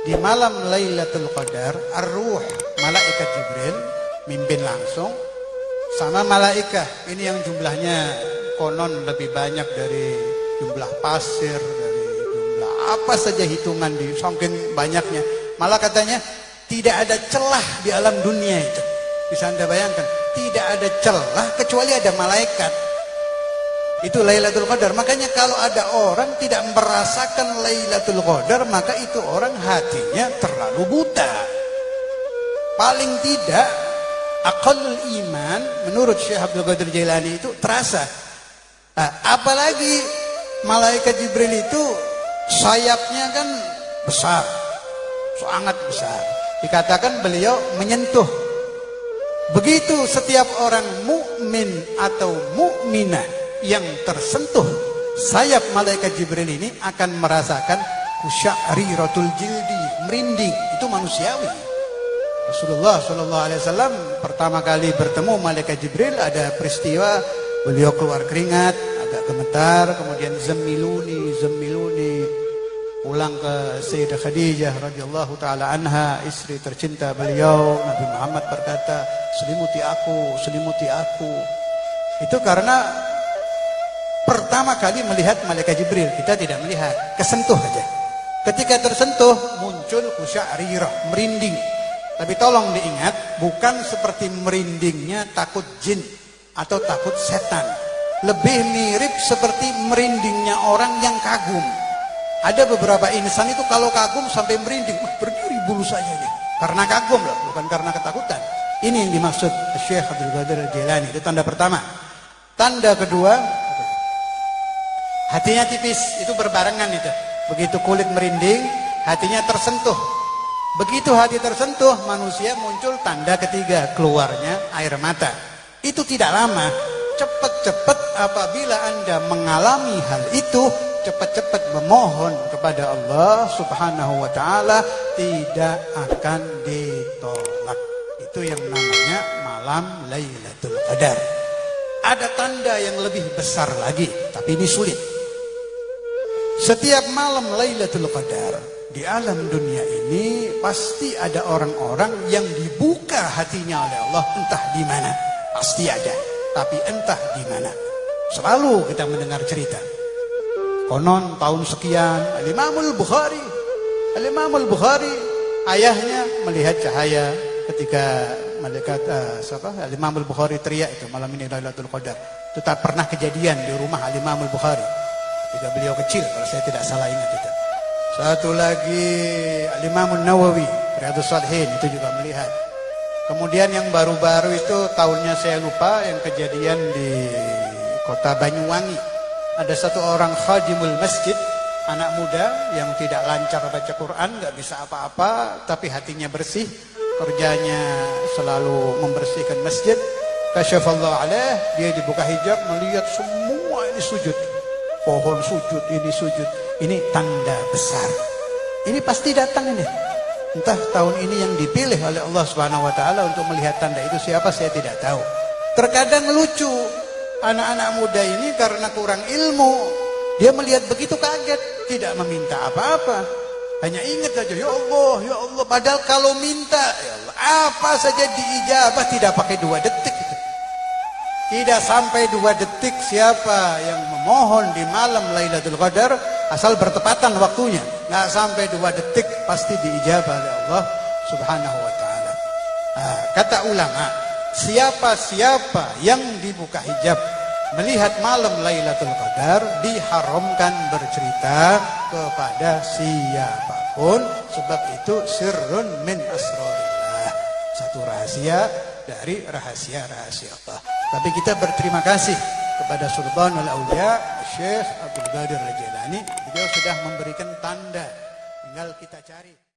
di malam Lailatul Qadar, ar-ruh, malaikat Jibril mimpin langsung sama malaikat. Ini yang jumlahnya konon lebih banyak dari jumlah pasir, dari jumlah apa saja hitungan di saking banyaknya. Malah katanya tidak ada celah di alam dunia itu. Bisa Anda bayangkan, tidak ada celah kecuali ada malaikat. Itu Lailatul Qadar. Makanya kalau ada orang tidak merasakan Lailatul Qadar, maka itu orang hatinya terlalu buta. Paling tidak aqallul iman menurut Syekh Abdul Qadir Jailani itu terasa. Apalagi malaikat Jibril itu sayapnya kan besar, sangat besar. Dikatakan beliau menyentuh. Begitu setiap orang mukmin atau mukminah yang tersentuh sayap malaikat Jibril ini akan merasakan kusya'riratul jildi, merinding. Itu manusiawi. Rasulullah SAW pertama kali bertemu malaikat Jibril, ada peristiwa beliau keluar keringat, agak gemetar, kemudian zemiluni pulang ke Sayyidah Khadijah radhiyallahu taala anha, istri tercinta beliau. Nabi Muhammad berkata, selimuti aku. Itu karena pertama kali melihat malaikat Jibril, kita tidak melihat, kesentuh aja. Ketika tersentuh muncul kusya'rirah, merinding. Tapi tolong diingat, bukan seperti merindingnya takut jin atau takut setan. Lebih mirip seperti merindingnya orang yang kagum. Ada beberapa insan itu kalau kagum sampai merinding, berdiri bulu saya ini. Karena kagum loh, bukan karena ketakutan. Ini yang dimaksud Syekh Abdul Qadir Jailani. Itu tanda pertama. Tanda kedua, hatinya tipis, itu berbarengan itu. Begitu kulit merinding, hatinya tersentuh. Begitu hati tersentuh, manusia muncul tanda ketiga, keluarnya air mata. Itu tidak lama, cepat-cepat apabila Anda mengalami hal itu, cepat-cepat memohon kepada Allah Subhanahu wa taala, tidak akan ditolak. Itu yang namanya malam Lailatul Qadar. Ada tanda yang lebih besar lagi, tapi ini sulit. Setiap malam Lailatul Qadar di alam dunia ini pasti ada orang-orang yang dibuka hatinya oleh Allah, entah di mana. Pasti ada, tapi entah di mana. Selalu kita mendengar cerita. Konon tahun sekian Al-Imamul Bukhari ayahnya melihat cahaya ketika malaikat Al-Imamul Bukhari teriak itu malam ini Lailatul Qadar. Itu tak pernah kejadian di rumah Al-Imamul Bukhari ketika beliau kecil, kalau saya tidak salah ingat itu. Satu lagi Al-Imamul Nawawi Riyadhus Shalihin itu juga melihat. Kemudian yang baru-baru itu tahunnya saya lupa, yang kejadian di kota Banyuwangi. Ada satu orang khadimul masjid, anak muda yang tidak lancar baca Quran, gak bisa apa-apa, tapi hatinya bersih, kerjanya selalu membersihkan masjid. Kasyafallahu alaih, dia dibuka hijab, melihat semua ini sujud. Pohon sujud, ini sujud. Ini tanda besar. Ini pasti datang ini. Entah tahun ini yang dipilih oleh Allah Subhanahu wa taala untuk melihat tanda itu siapa, saya tidak tahu. Terkadang lucu. Anak-anak muda ini karena kurang ilmu, dia melihat begitu kaget, tidak meminta apa-apa, hanya ingat saja ya Allah, padahal kalau minta ya Allah, apa saja diijabah, tidak pakai 2 detik itu. Tidak sampai 2 detik siapa yang memohon di malam Lailatul Qadar, asal bertepatan waktunya, nggak sampai 2 detik pasti diijabah oleh Allah Subhanahu wa taala. Kata ulama, siapa-siapa yang dibuka hijab melihat malam Lailatul Qadar diharamkan bercerita kepada siapapun, sebab itu sirrun min asrarillah, satu rahasia dari rahasia-rahasia Allah. Tapi kita berterima kasih kepada Sultanul Aulia Syekh Abdul Qadir Jailani, beliau sudah memberikan tanda, tinggal kita cari.